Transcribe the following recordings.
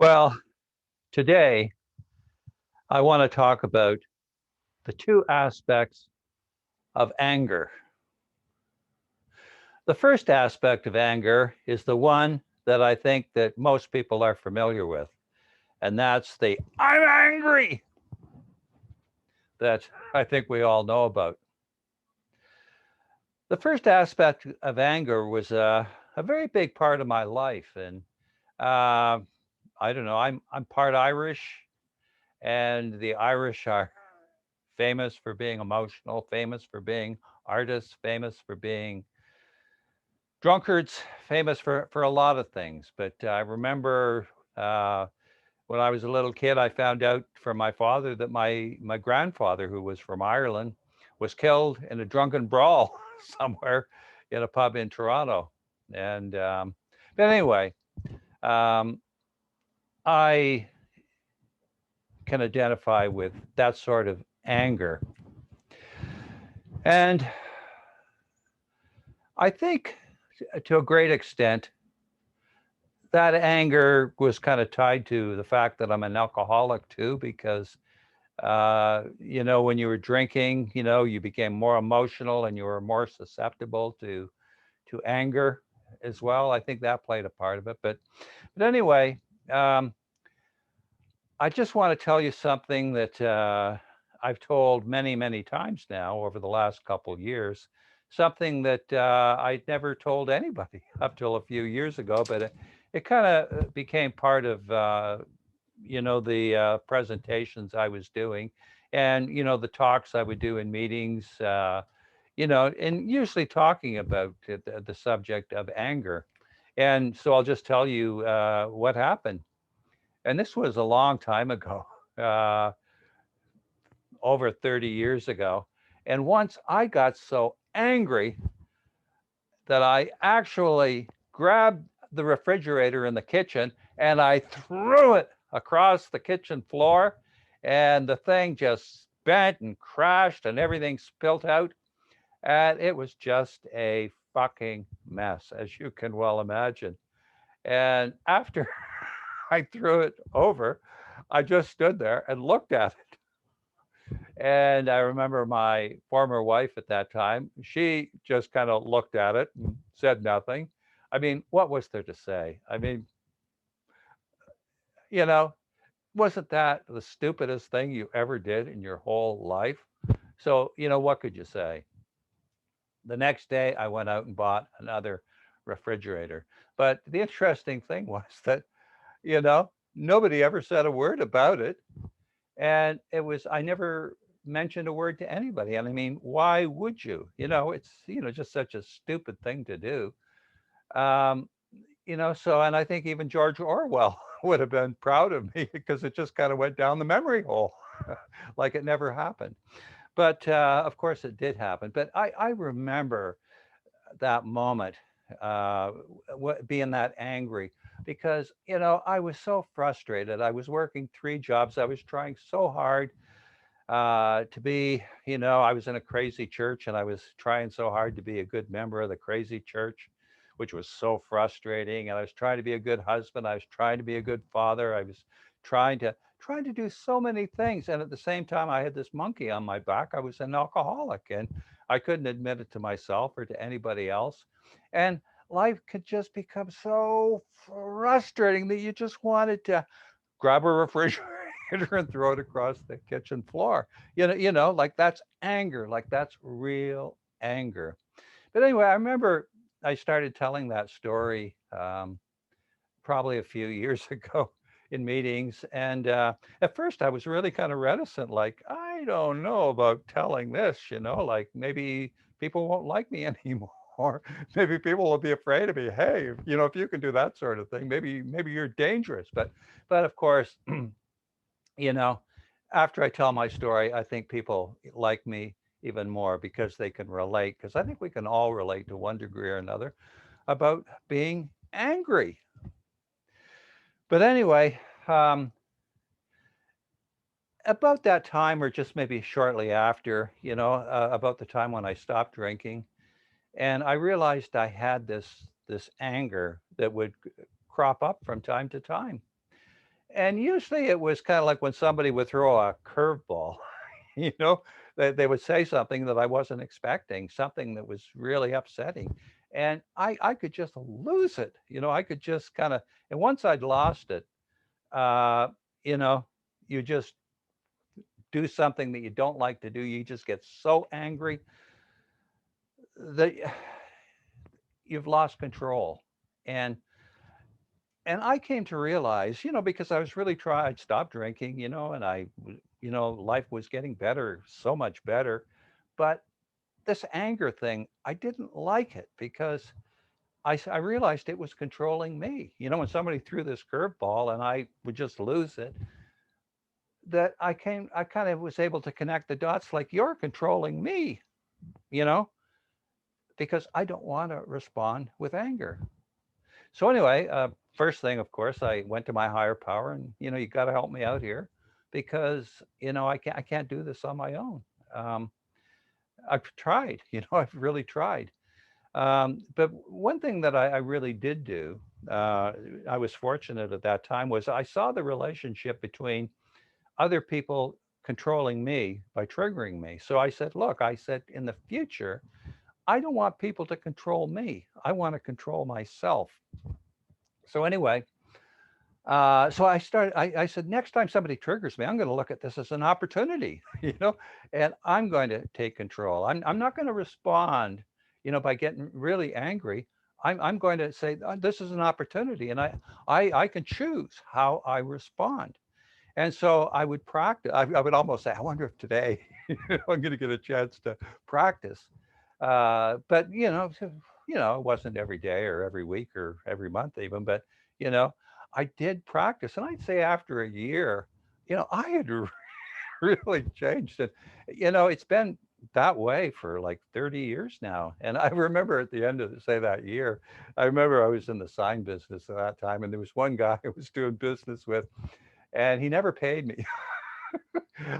Well, today I want to talk about the two aspects of anger. The first aspect of anger is the one that I think that most people are familiar with, and that's the I'm angry that I think we all know about. The first aspect of anger was a very big part of my life, and uh, I don't know. I'm part Irish, and the Irish are famous for being emotional, famous for being artists, famous for being drunkards, famous for a lot of things. But I remember when I was a little kid, I found out from my father that my grandfather, who was from Ireland, was killed in a drunken brawl somewhere in a pub in Toronto. And but anyway, um, I can identify with that sort of anger. And I think to a great extent, that anger was kind of tied to the fact that I'm an alcoholic too, because when you were drinking, you became more emotional and you were more susceptible to anger as well. I think that played a part of it. But anyway, um, I just want to tell you something that I've told many times now over the last couple of years. Something that I'd never told anybody up till a few years ago, but it kind of became part of the presentations I was doing, and the talks I would do in meetings, and usually talking about the subject of anger. And so I'll just tell you what happened. And this was a long time ago, uh, over 30 years ago. And once I got so angry that I actually grabbed the refrigerator in the kitchen and I threw it across the kitchen floor, and the thing just bent and crashed and everything spilt out. And it was just a fucking mess, as you can well imagine. And after I threw it over, I just stood there and looked at it. And I remember my former wife at that time, she just kind of looked at it and said nothing. I mean, what was there to say? I mean, you know, wasn't that the stupidest thing you ever did in your whole life? So, what could you say? The next day, I went out and bought another refrigerator. But the interesting thing was that, nobody ever said a word about it. And I never mentioned a word to anybody. And I mean, why would you? It's, just such a stupid thing to do. Um, and I think even George Orwell would have been proud of me because it just kind of went down the memory hole like it never happened. But of course, it did happen. But I remember that moment, uh, being that angry because, I was so frustrated. I was working three jobs. I was trying so hard to be, I was in a crazy church and I was trying so hard to be a good member of the crazy church, which was so frustrating. And I was trying to be a good husband. I was trying to be a good father. I was trying to do so many things. And at the same time, I had this monkey on my back. I was an alcoholic and I couldn't admit it to myself or to anybody else. And life could just become so frustrating that you just wanted to grab a refrigerator and throw it across the kitchen floor. Like that's anger, like that's real anger. But anyway, I remember I started telling that story probably a few years ago in meetings. And at first I was really kind of reticent, like, I don't know about telling this, like maybe people won't like me anymore. Maybe people will be afraid of me. Hey, if you can do that sort of thing, maybe you're dangerous. But of course, you know, after I tell my story, I think people like me even more because they can relate. Because I think we can all relate to one degree or another about being angry. But anyway, about that time, or just maybe shortly after, about the time when I stopped drinking, and I realized I had this anger that would crop up from time to time. And usually it was kind of like when somebody would throw a curveball, you know, they would say something that I wasn't expecting, something that was really upsetting. And I could just lose it. I could just kind of, and once I'd lost it, uh, you know, you just do something that you don't like to do. You just get so angry that you've lost control. And and I came to realize, because I was really trying, I'd stopped drinking, and life was getting better, so much better. But this anger thing, I didn't like it because I realized it was controlling me. When somebody threw this curveball and I would just lose it, that I kind of was able to connect the dots like you're controlling me, you know, because I don't want to respond with anger. So anyway, first thing, of course, I went to my higher power, and you got to help me out here, because I can't do this on my own. Um, I've tried, I've really tried. But one thing that I really did do, I was fortunate at that time, was I saw the relationship between other people controlling me by triggering me. So I said, look, I said, in the future, I don't want people to control me. I want to control myself. So anyway, so I said, next time somebody triggers me, I'm going to look at this as an opportunity, and I'm going to take control. I'm not going to respond, by getting really angry. I'm going to say, this is an opportunity, and I can choose how I respond. And so I would practice. I would almost say, I wonder if today I'm going to get a chance to practice. But it wasn't every day or every week or every month even. But you know, I did practice, and I'd say after a year, I had really changed it. It's been that way for like 30 years now. And I remember at the end of say that year, I remember I was in the sign business at that time, and there was one guy I was doing business with, and he never paid me.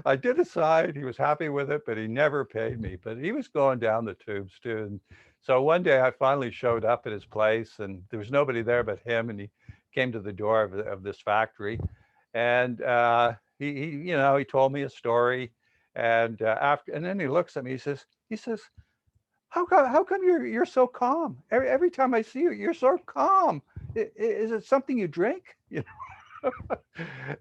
I did a side. He was happy with it, but he never paid me. But he was going down the tubes too. And so one day I finally showed up at his place, and there was nobody there but him. And he came to the door of this factory, and he told me a story. And and then he looks at me. He says, how come you're so calm? Every time I see you, you're so calm. Is it something you drink?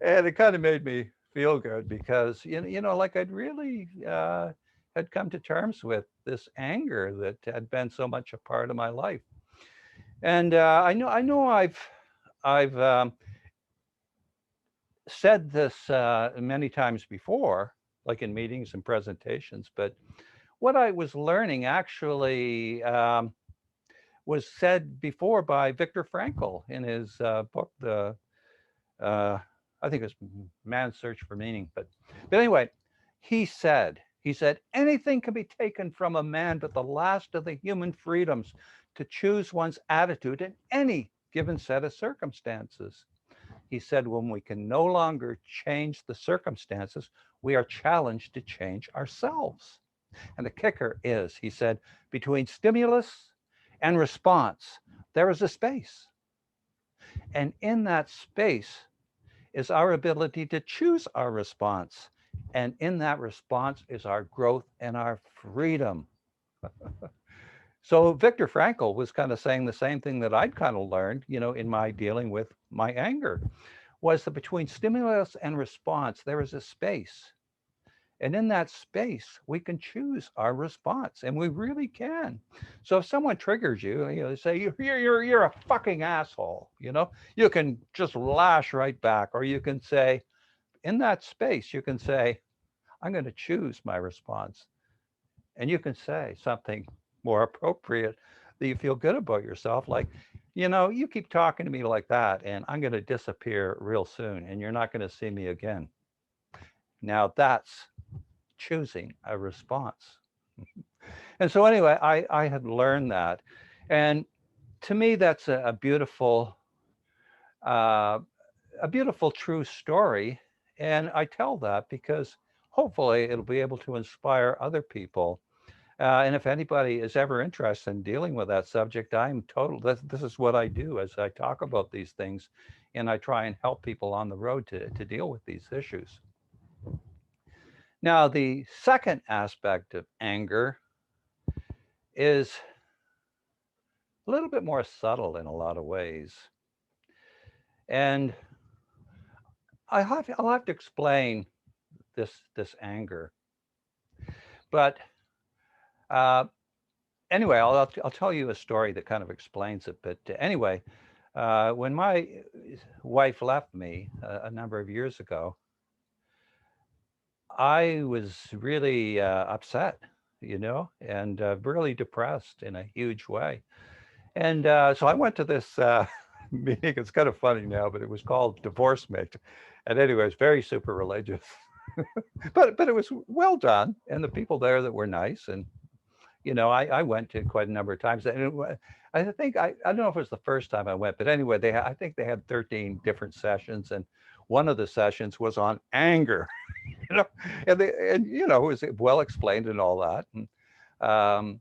And it kind of made me feel good because like I'd really had come to terms with this anger that had been so much a part of my life. And I know I've said this many times before, like in meetings and presentations, but what I was learning actually was said before by Viktor Frankl in his book, the uh, I think it was Man's Search for Meaning. But anyway, he said anything can be taken from a man, but the last of the human freedoms to choose one's attitude in any given set of circumstances. He said when we can no longer change the circumstances, we are challenged to change ourselves. And the kicker is, he said, between stimulus and response, there is a space. And in that space is our ability to choose our response. And in that response is our growth and our freedom. So Viktor Frankl was kind of saying the same thing that I'd kind of learned, in my dealing with my anger, was that between stimulus and response, there is a space. And in that space, we can choose our response, and we really can. So if someone triggers you, they say you're a fucking asshole. You can just lash right back, or you can say, in that space, you can say, I'm going to choose my response, and you can say something more appropriate that you feel good about yourself, like, you keep talking to me like that, and I'm going to disappear real soon, and you're not going to see me again. Now that's choosing a response. And so anyway, I had learned that. And to me, that's uh, a beautiful true story. And I tell that because hopefully it'll be able to inspire other people. And if anybody is ever interested in dealing with that subject, I'm total. This is what I do as I talk about these things and I try and help people on the road to deal with these issues. Now, the second aspect of anger is a little bit more subtle in a lot of ways. And I'll have to explain this anger. But uh, anyway, I'll tell you a story that kind of explains it. But anyway, when my wife left me a number of years ago, I was really upset, and really depressed in a huge way. And so I went to this meeting. It's kind of funny now, but it was called Divorce Mate. And anyway, it's very super religious, but it was well done, and the people there that were nice, and I went to quite a number of times, and I think I don't know if it was the first time I went, but anyway, I think they had 13 different sessions, and one of the sessions was on anger, you know, and it was well explained and all that, and um,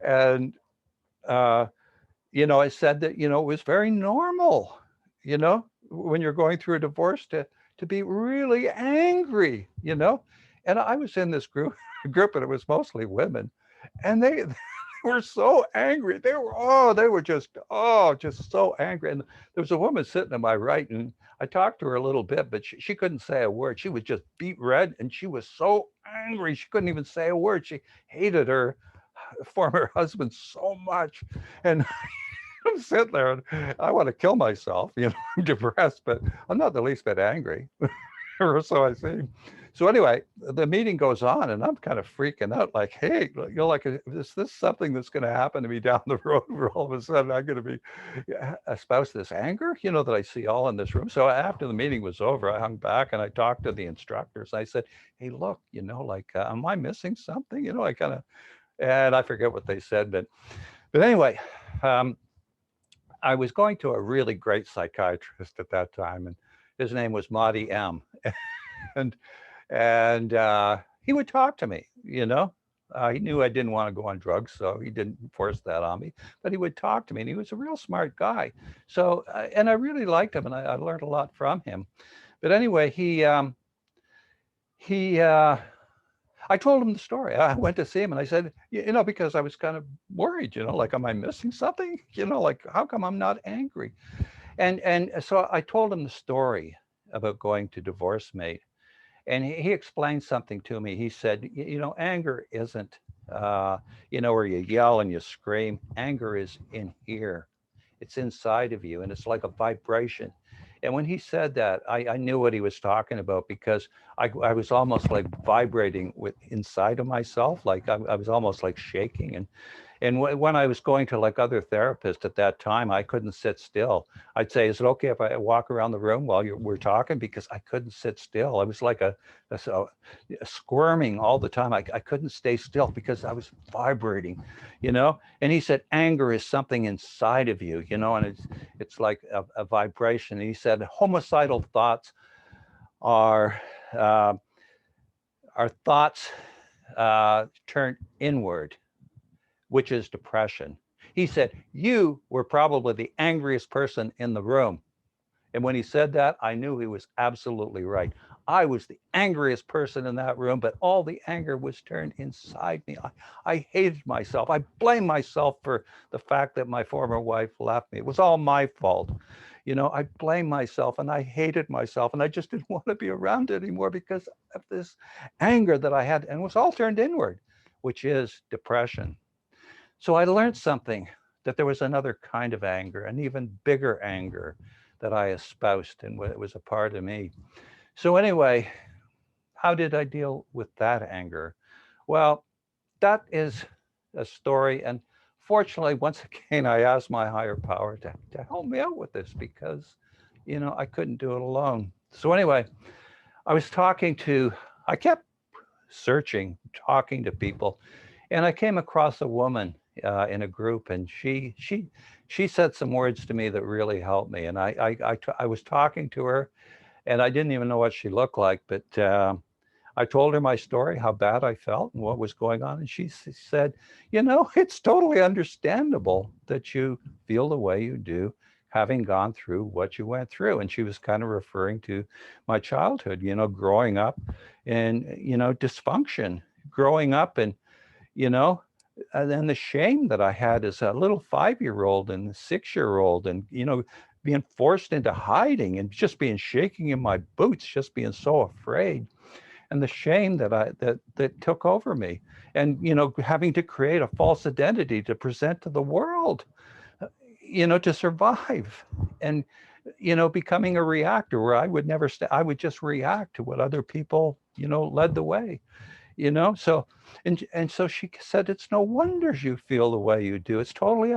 and uh, I said that it was very normal, when you're going through a divorce to be really angry, and I was in this group, and it was mostly women, and they were so angry. They were just so angry. And there was a woman sitting to my right, and I talked to her a little bit, but she couldn't say a word. She was just beet red, and she was so angry she couldn't even say a word. She hated her former husband so much, and I'm sitting there and I want to kill myself. I'm depressed, but I'm not the least bit angry, or so I seem. So anyway, the meeting goes on, and I'm kind of freaking out, like, hey, like, is this something that's going to happen to me down the road, where all of a sudden I'm going to be espouse this anger, that I see all in this room? So after the meeting was over, I hung back and I talked to the instructors. I said, hey, look, like, am I missing something? I kind of, and I forget what they said, but anyway. I was going to a really great psychiatrist at that time, and his name was Marty M. and and he would talk to me. He knew I didn't want to go on drugs, so he didn't force that on me. But he would talk to me, and he was a real smart guy. So, and I really liked him, and I learned a lot from him. But anyway, he I told him the story. I went to see him, and I said, because I was kind of worried, like, am I missing something? Like, how come I'm not angry? And so I told him the story about going to Divorce Mate, and he explained something to me. He said, anger isn't, where you yell and you scream. Anger is in here. It's inside of you, and it's like a vibration. And when he said that, I knew what he was talking about, because I was almost like vibrating with inside of myself, like I was almost like shaking. And when I was going to, like, other therapists at that time, I couldn't sit still. I'd say, is it okay if I walk around the room while we're talking? Because I couldn't sit still. I was like a squirming all the time. I couldn't stay still because I was vibrating, And he said, anger is something inside of you, and it's like a vibration. And he said, homicidal thoughts are thoughts turned inward, which is depression. He said, you were probably the angriest person in the room. And when he said that, I knew he was absolutely right. I was the angriest person in that room, but all the anger was turned inside me. I hated myself. I blamed myself for the fact that my former wife left me. It was all my fault. I blamed myself, and I hated myself, and I just didn't want to be around it anymore because of this anger that I had, and it was all turned inward, which is depression. So I learned something, that there was another kind of anger, an even bigger anger that I espoused, and it was a part of me. So anyway, how did I deal with that anger? Well, that is a story. And fortunately, once again, I asked my higher power to help me out with this, because, I couldn't do it alone. So anyway, I kept searching, talking to people, and I came across a woman in a group, and she said some words to me that really helped me. And I was talking to her, and I didn't even know what she looked like, but I told her my story, how bad I felt and what was going on, and she said, it's totally understandable that you feel the way you do, having gone through what you went through. And she was kind of referring to my childhood, growing up in, dysfunction, growing up and, you know, and then the shame that I had as a little 5-year-old and 6-year-old and, being forced into hiding and just being shaking in my boots, just being so afraid. And the shame that took over me and, having to create a false identity to present to the world, to survive and, becoming a reactor where I would never I would just react to what other people, led the way, so, and so she said, it's no wonder you feel the way you do. It's totally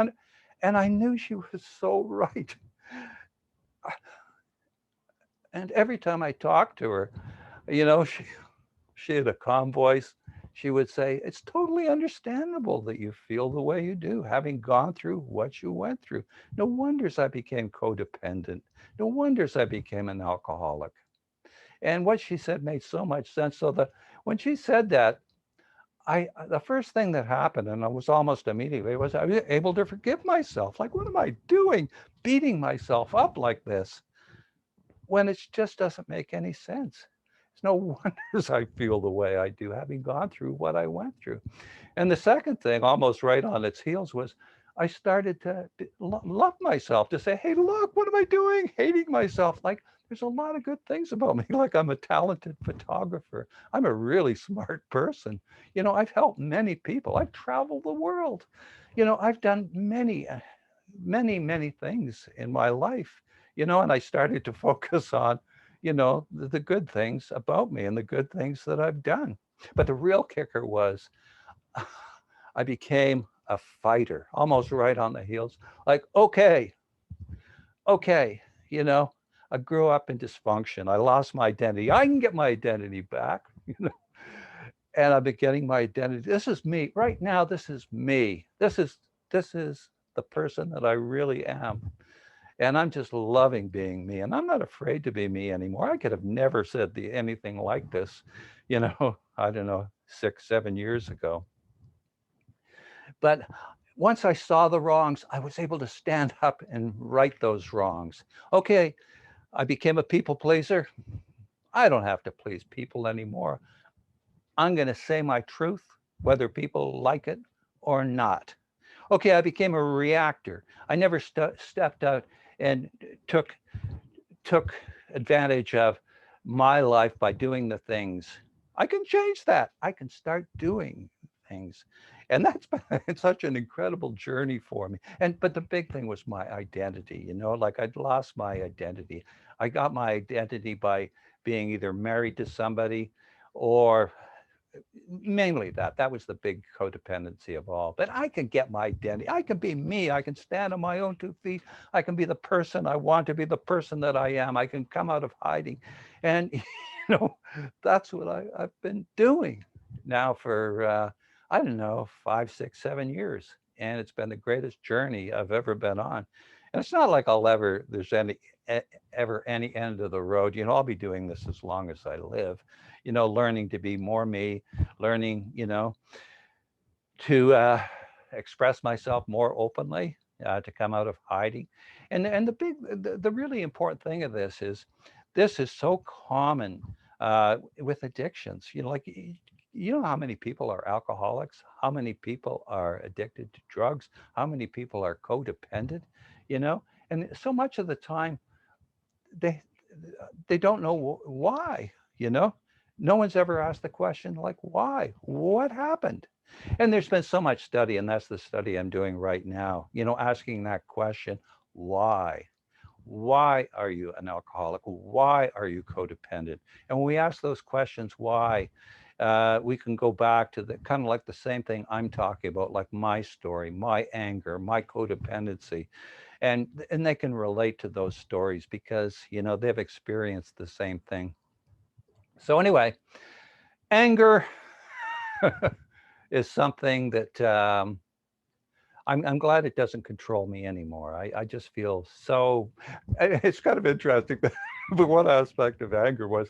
and I knew she was so right. And every time I talked to her, she had a calm voice. She would say, it's totally understandable that you feel the way you do, having gone through what you went through. No wonders I became codependent. No wonders I became an alcoholic. And what she said made so much sense. So when she said that, the first thing that happened, and it was almost immediately, was I was able to forgive myself. Like, what am I doing, beating myself up like this when it just doesn't make any sense? It's no wonders I feel the way I do, having gone through what I went through. And the second thing, almost right on its heels, was I started to love myself, to say, hey, look, what am I doing? Hating myself. Like, there's a lot of good things about me. Like, I'm a talented photographer. I'm a really smart person. I've helped many people. I've traveled the world. I've done many, many, many things in my life, and I started to focus on, the good things about me and the good things that I've done. But the real kicker was I became a fighter, almost right on the heels. Like, okay, you know, I grew up in dysfunction. I lost my identity. I can get my identity back, and I've been getting my identity. This is me right now. This is me. This is the person that I really am. And I'm just loving being me. And I'm not afraid to be me anymore. I could have never said anything like this, I don't know, 6, 7 years ago. But once I saw the wrongs, I was able to stand up and right those wrongs. Okay, I became a people pleaser. I don't have to please people anymore. I'm going to say my truth, whether people like it or not. Okay, I became a reactor. I never stepped out and took took advantage of my life by doing the things. I can change that. I can start doing things. And that's been such an incredible journey for me. But the big thing was my identity, like I'd lost my identity. I got my identity by being either married to somebody or mainly that was the big codependency of all. But I can get my identity. I can be me. I can stand on my own 2 feet. I can be the person I want to be, the person that I am. I can come out of hiding. And that's what I've been doing now for I don't know, 5, 6, 7 years. And it's been the greatest journey I've ever been on. And it's not like there's ever any end of the road. I'll be doing this as long as I live, learning to be more me, learning, to express myself more openly, to come out of hiding. And the really important thing of this is so common with addictions. Like, how many people are alcoholics, how many people are addicted to drugs, how many people are codependent, you know, and so much of the time they they don't know why, you know. No one's ever asked the question, like, why? What happened? And there's been so much study, and that's the study I'm doing right now, asking that question, why? Why are you an alcoholic? Why are you codependent? And when we ask those questions, why, we can go back to the kind of like the same thing I'm talking about, like my story, my anger, my codependency, and they can relate to those stories because they've experienced the same thing. So anyway, anger is something that I'm glad it doesn't control me anymore. I just feel so. It's kind of interesting, but one aspect of anger was,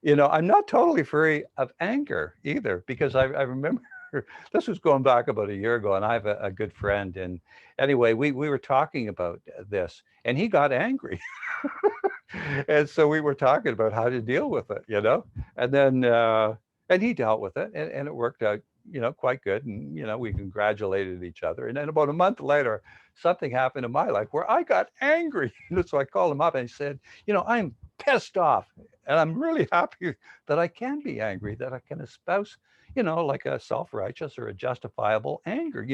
I'm not totally free of anger either, because I remember. This was going back about a year ago, and I have a good friend. And anyway, we were talking about this, and he got angry. And so we were talking about how to deal with it, and then and he dealt with it, and it worked out, quite good. And we congratulated each other. And then about a month later, something happened in my life where I got angry. So I called him up and I said, I'm pissed off, and I'm really happy that I can be angry, that I can espouse, like a self-righteous or a justifiable anger.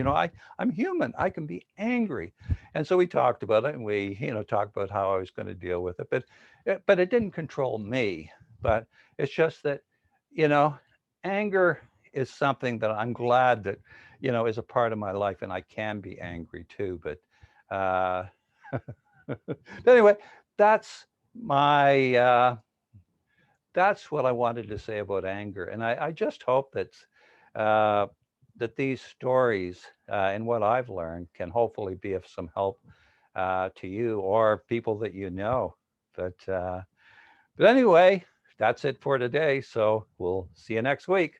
I'm human. I can be angry. And so we talked about it, and we, talked about how I was going to deal with it. But it didn't control me. But it's just that, you know, anger is something that I'm glad that, is a part of my life, and I can be angry too. But but anyway, that's my that's what I wanted to say about anger. And I just hope uh, that these stories and what I've learned can hopefully be of some help to you or people that you know. But anyway, that's it for today. So we'll see you next week.